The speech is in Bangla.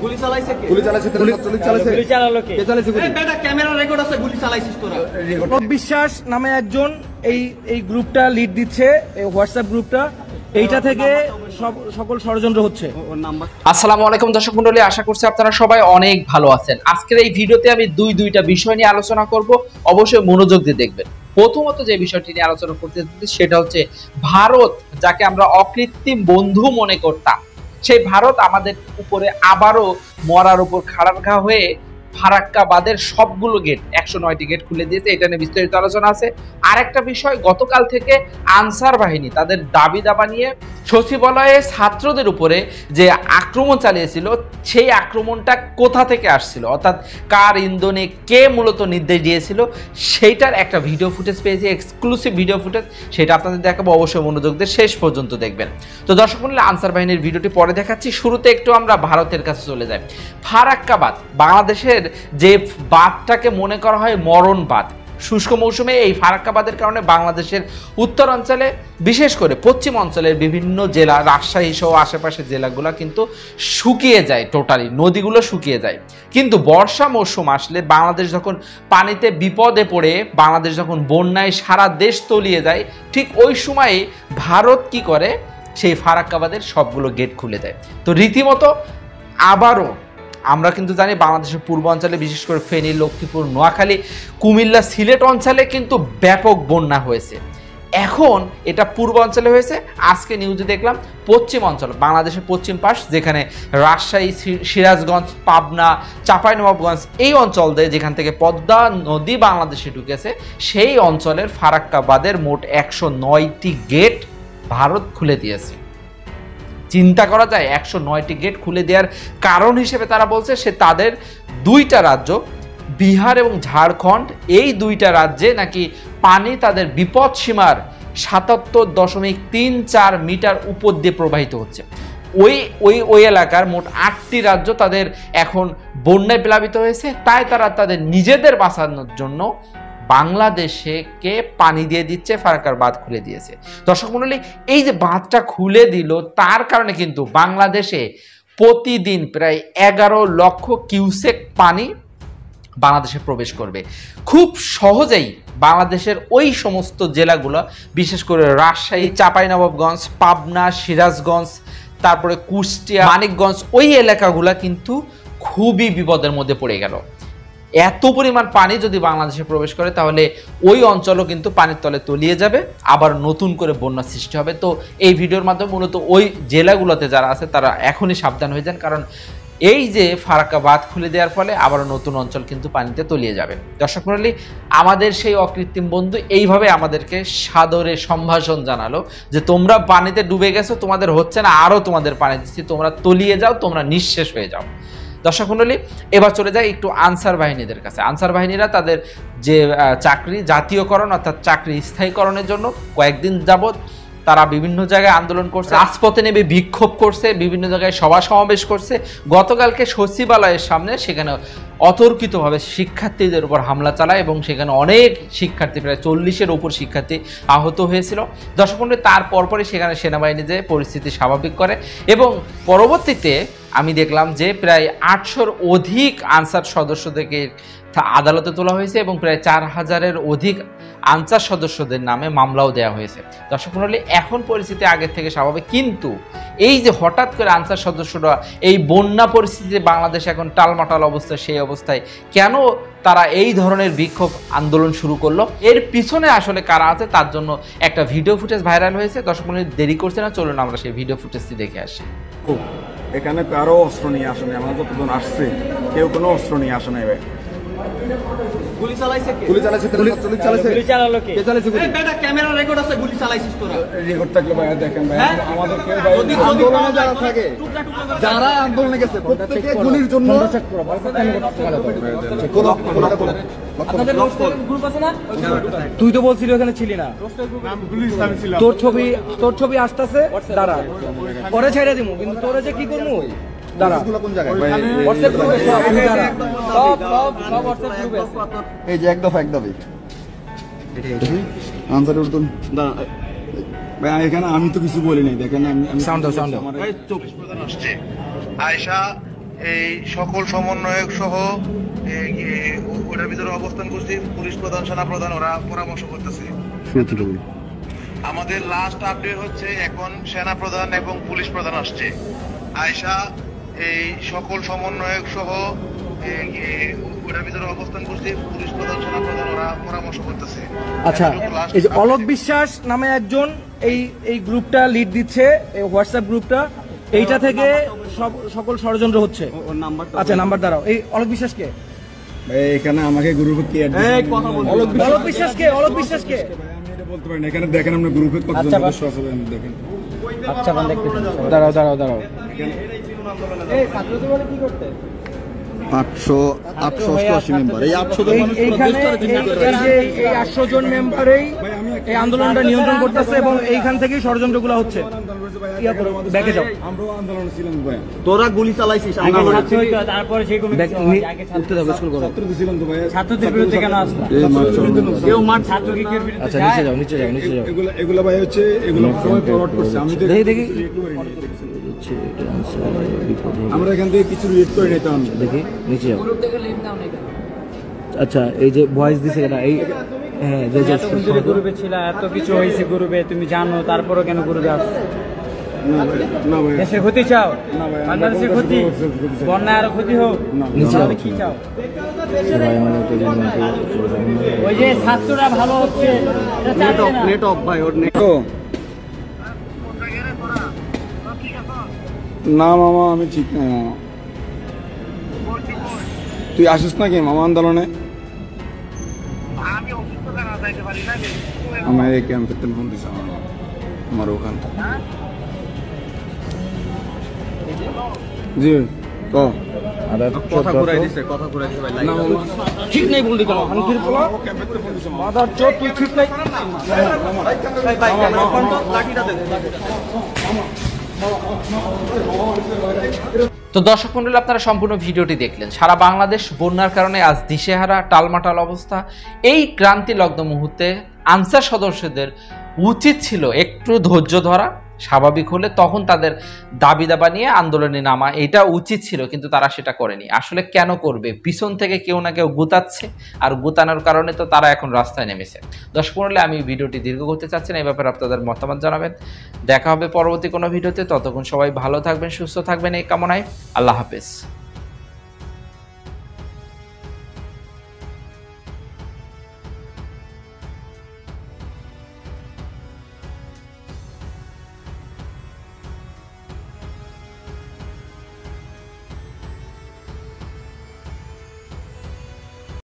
গুলি চালাইছে কে? গুলি চালাইছে গুলি চালালো কে? কে চালাইছে গুলি? এই বেটা ক্যামেরা রেকর্ড আছে, গুলি চালাইছিস তোরা? বিশ্বাস নামে একজন এই গ্রুপটা লিড দিচ্ছে, এই হোয়াটসঅ্যাপ গ্রুপটা। এইটা থেকে সকল ষড়যন্ত্র হচ্ছে। আসসালামু আলাইকুম দর্শক মণ্ডলী, আশা করছি আপনারা সবাই অনেক ভালো আছেন। আজকের এই ভিডিওতে আমি দুইটা বিষয় নিয়ে আলোচনা করব, অবশ্যই মনোযোগ দিয়ে দেখবেন। প্রথমত যে বিষয়টি নিয়ে আলোচনা করতে যাচ্ছি সেটা হচ্ছে ভারত, যাকে আমরা অকৃত্রিম বন্ধু মনে করতাম, সেই ভারত আমাদের উপরে আবারও মরার উপর খাড়ার ঘা হয়ে ফারাক্কাবাদের সবগুলো গেট 109টি গেট খুলে দিয়েছে। এটা নিয়ে বিস্তারিত আলোচনা আছে। আরেকটা বিষয়, গতকাল থেকে আনসার বাহিনী তাদের দাবি দাবা নিয়ে সচিবালয়ে ছাত্রদের উপরে যে আক্রমণ চালিয়েছিল, সেই আক্রমণটা কোথা থেকে আসছিল, অর্থাৎ কার ইন্ধনে কে মূলত নির্দেশ দিয়েছিল, সেইটার একটা ভিডিও ফুটেজ পেয়েছি, এক্সক্লুসিভ ভিডিও ফুটেজ। সেটা আপনাদের দেখাবো, অবশ্যই মনোযোগ দিয়ে শেষ পর্যন্ত দেখবেন। তো দর্শক মণ্ডলী, আনসার বাহিনীর ভিডিওটি পরে দেখাচ্ছি। শুরুতে একটু আমরা ভারতের কাছে চলে যাই। ফারাক্কাবাদ বাংলাদেশের যে বাঁধটাকে মনে করা হয় মরণ বাঁধ, শুষ্ক মৌসুমে এই ফারাক্কাবাদের কারণে বাংলাদেশের উত্তরাঞ্চলে, বিশেষ করে পশ্চিম অঞ্চলের বিভিন্ন জেলা, রাজশাহী সহ আশেপাশের জেলাগুলো কিন্তু শুকিয়ে যায়, টোটালি নদীগুলো শুকিয়ে যায়। কিন্তু বর্ষা মৌসুম আসলে বাংলাদেশ যখন পানিতে বিপদে পড়ে, বাংলাদেশ যখন বন্যায় সারা দেশ তলিয়ে যায়, ঠিক ওই সময়ে ভারত কি করে, সেই ফারাক্কাবাদের সবগুলো গেট খুলে দেয়। তো রীতিমতো আবারও আমরা কিন্তু জানি বাংলাদেশের পূর্বাঞ্চলে, বিশেষ করে ফেনী, লক্ষ্মীপুর, নোয়াখালী, কুমিল্লা, সিলেট অঞ্চলে কিন্তু ব্যাপক বন্যা হয়েছে। এখন এটা পূর্বাঞ্চলে হয়েছে, আজকে নিউজে দেখলাম পশ্চিম অঞ্চল, বাংলাদেশের পশ্চিম পাশ, যেখানে রাজশাহী, সিরাজগঞ্জ, পাবনা, চাঁপাইনবাবগঞ্জ, এই অঞ্চল দিয়ে যেখান থেকে পদ্মা নদী বাংলাদেশে ঢুকেছে, সেই অঞ্চলের ফারাক্কাবাদের মোট 109টি গেট ভারত খুলে দিয়েছে। চিন্তা করা যায়, 109টি গেট খুলে দেওয়ার কারণ হিসেবে তারা বলছে সে তাদের দুইটা রাজ্য, বিহার এবং ঝাড়খণ্ড, এই দুইটা রাজ্যে নাকি পানি তাদের বিপদ সীমার 77.34 মিটার উপর দিয়ে প্রবাহিত হচ্ছে। ওই এলাকার মোট 8টি রাজ্য তাদের এখন বন্যায় প্লাবিত হয়েছে। তাই তারা তাদের নিজেদের বাঁচানোর জন্য বাংলাদেশকে পানি দিয়ে দিচ্ছে, ফারাক্কার বাঁধ খুলে দিয়েছে। দর্শক মণ্ডলী, এই যে বাঁধটা খুলে দিল, তার কারণে কিন্তু বাংলাদেশে প্রতিদিন প্রায় 11 লক্ষ কিউসেক পানি বাংলাদেশে প্রবেশ করবে। খুব সহজেই বাংলাদেশের ওই সমস্ত জেলাগুলো, বিশেষ করে রাজশাহী, চাঁপাইনবাবগঞ্জ, পাবনা, সিরাজগঞ্জ, তারপরে কুষ্টিয়া, মানিকগঞ্জ, ওই এলাকাগুলো কিন্তু খুবই বিপদের মধ্যে পড়ে গেল। এত পরিমাণ পানি যদি বাংলাদেশে প্রবেশ করে, তাহলে ওই অঞ্চলও কিন্তু পানির তলে তলিয়ে যাবে, আবার নতুন করে বন্যা সৃষ্টি হবে। তো এই ভিডিওর মাধ্যমে মূলত ওই জেলাগুলোতে যারা আছে তারা এখনই সাবধান হয়ে যান, কারণ এই যে ফারাক্কা বাঁধ খুলে দেওয়ার ফলে আবার নতুন অঞ্চল কিন্তু পানিতে তলিয়ে যাবে। দর্শক মণ্ডলী, আমাদের সেই অকৃত্রিম বন্ধু এইভাবে আমাদেরকে সাদরে সম্ভাষণ জানালো যে তোমরা পানিতে ডুবে গেছো, তোমাদের হচ্ছে না, আরও তোমাদের পানি দিচ্ছি, তোমরা তলিয়ে যাও, তোমরা নিঃশেষ হয়ে যাও। দর্শক মণ্ডলী, এবার চলে যায় একটু আনসার বাহিনীদের কাছে। আনসার বাহিনীরা তাদের যে চাকরি জাতীয়করণ, অর্থাৎ চাকরি স্থায়ীকরণের জন্য কয়েকদিন যাবৎ তারা বিভিন্ন জায়গায় আন্দোলন করছে, রাজপথে নেমে বিক্ষোভ করছে, বিভিন্ন জায়গায় সভা সমাবেশ করছে। গতকালকে সচিবালয়ের সামনে সেখানে অতর্কিতভাবে শিক্ষার্থীদের উপর হামলা চালায় এবং সেখানে অনেক শিক্ষার্থী, প্রায় 40-এর উপর শিক্ষার্থী আহত হয়েছিল। দর্শক মণ্ডলী, তার পরপরই সেখানে সেনাবাহিনী যে পরিস্থিতি স্বাভাবিক করে এবং পরবর্তীতে আমি দেখলাম যে প্রায় 800-র অধিক আনসার সদস্যদেরকে আদালতে তোলা হয়েছে এবং প্রায় 4000-এর অধিক আনসার সদস্যদের নামে মামলাও দেওয়া হয়েছে। দর্শক মণ্ডলী, এখন পরিস্থিতি আগের থেকে স্বাভাবিক, কিন্তু এই যে হঠাৎ করে আনসার সদস্যরা এই বন্যা পরিস্থিতিতে বাংলাদেশ এখন টালমাটাল অবস্থা, সেই অবস্থায় কেন তারা এই ধরনের বিক্ষোভ আন্দোলন শুরু করলো, এর পিছনে আসলে কারা আছে, তার জন্য একটা ভিডিও ফুটেজ ভাইরাল হয়েছে। দর্শক মণ্ডলী, দেরি করছে না, চলুন আমরা সেই ভিডিও ফুটেজটি দেখে আসি। এখানে কারো অস্ত্র নিয়ে আসে না, আমরা যতজন আসছে কেউ কোনো অস্ত্র নিয়ে আসে না। ভাই গুলি চালাইছে কে? গুলি চালাইছে গুলি চালালো কে? কে চালাইছে গুলি? এই বেটা ক্যামেরা রেকর্ড আছে, গুলি চালাইছিস তোরা? রেকর্ড থাকলে ভাই দেখেন ভাই, আমাদের কেউ যদি আন্দোলনে যারা থাকে, যারা আন্দোলনে গেছে, প্রত্যেককে গুলির জন্য গ্রুপ আছে না? তুই তো বলছিলি ওখানে ছিলি না, তোর ছবি আসতেছে, দাঁড়া, পরে ছেড়ে দিব, কিন্তু তোরে যে কি করবো, দাঁড়া। কোন জায়গায় এই যে এক দফা আনসার উর্দু ভাই, এখানে আমি তো কিছু বলি নাই, দেখেন আমি আয়শা এই সকল সমন্বয়ক সহ ওটার ভিতরে অবস্থান করছি, পুলিশ প্রধান, সেনা প্রধান, ওরা পরামর্শ করতেছে। আমাদের লাস্ট আপডেট হচ্ছে এখন সেনা প্রধান এবং পুলিশ প্রধান আসছে। আয়শা এই সকল সমন্বয়ক সহ ওটার ভিতরে অবস্থান করছি, পুলিশ প্রধান, সেনা প্রধান, ওরা পরামর্শ করতেছে। আচ্ছা, এই যে অলোক বিশ্বাস নামে একজন এই গ্রুপটা লিড দিচ্ছে, এই হোয়াটসঅ্যাপ গ্রুপটা, এইটা থেকে সকল ষড়যন্ত্র হচ্ছে। আচ্ছা, নাম্বার দাঁড়াও। এই অলোক বিশ্বাস কে? এখানে আমাকে গ্রুপে কে অ্যাড দিয়েছে? অলোক বিশ্বাস কে? অলোক বিশ্বাস কে? আমি এটা বলতে পারি না। এখানে দেখেন আপনার গ্রুপে কতজন সদস্য আছে দেখেন। আচ্ছা, দাঁড়াও। এই ছাত্রদের বলে কি করতে? 888 মেম্বার, এই 800 জন মানুষ এইখানে এই 800 জন মেম্বারেই এই আন্দোলনটা নিয়ন্ত্রণ করতেছে এবং এইখান থেকেই ষড়যন্ত্রগুলো হচ্ছে। ব্যাকে যাও। আমরাও আন্দোলনে ছিলাম ভাই। তোরা গুলি চালাইছিস, তারপরে সেই উঠতে দাও, স্কুল করো। ছাত্র ছিলাম তো ভাই। ছাত্রদের বিরুদ্ধে কেন আসলো? কেউ মাঠ ছাত্রকে বিরুদ্ধে আচ্ছা, নিচে যাও। এগুলা ভাই হচ্ছে এগুলো সবাই ফরওয়ার্ড করছে। আমি দেখি আমরা এখান থেকে কিছু রিয়েক্ট করে নিতাম। দেখি নিচে যাও। আচ্ছা, এই যে ভয়েস দিছে এটা, এই হ্যাঁ, গ্রুপে ছিল, এত কিছু হয়েছে গ্রুপে, তুমি জানো, তারপরে কেন গ্রুপে আসছো? না ভাই, দেশের ক্ষতি চাও? না ভাই, বাংলাদেশের ক্ষতি, বন্যা আরো ক্ষতি হোক, নিচে যাও। কি চাও? ওই যে ছাত্ররা ভালো হচ্ছে, নেট অফ ভাই, ওর নেট। না মামা, আমি ঠিক নাই মামা। তুই আসিস নাকি মামা আন্দোলনে? আমার এই ক্যাম্পে ফোন দিস আমার ওখান থেকে। জি ক কথা ঘুরাই দিছে ভাই। না মামা, ঠিক নেই বললি কেন? হানকির পোলা মাদার চোদ, তুই ঠিক নাই। তো দর্শক মণ্ডলী, আপনারা সম্পূর্ণ ভিডিওটি দেখলেন। সারা বাংলাদেশ বন্যার কারণে আজ দিশেহারা, টালমাটাল অবস্থা। এই ক্রান্তিলগ্ন মুহূর্তে আনসার সদস্যদের উচিত ছিল একটু ধৈর্য ধরা, স্বাভাবিক হলে তখন তাদের দাবি দাবা নিয়ে আন্দোলনে নামা, এটা উচিত ছিল, কিন্তু তারা সেটা করেনি। আসলে কেন করবে? পিছন থেকে কেউ না কেউ গুতাচ্ছে, আর গুতানোর কারণে তো তারা এখন রাস্তায় নেমেছে। দর্শক মণ্ডলী, আমি ভিডিওটি দীর্ঘ করতে চাচ্ছি না, এই ব্যাপারে আপনাদের মতামত জানাবেন। দেখা হবে পরবর্তী কোনো ভিডিওতে। ততক্ষণ সবাই ভালো থাকবেন, সুস্থ থাকবেন, এই কামনায়। আল্লাহ হাফেজ।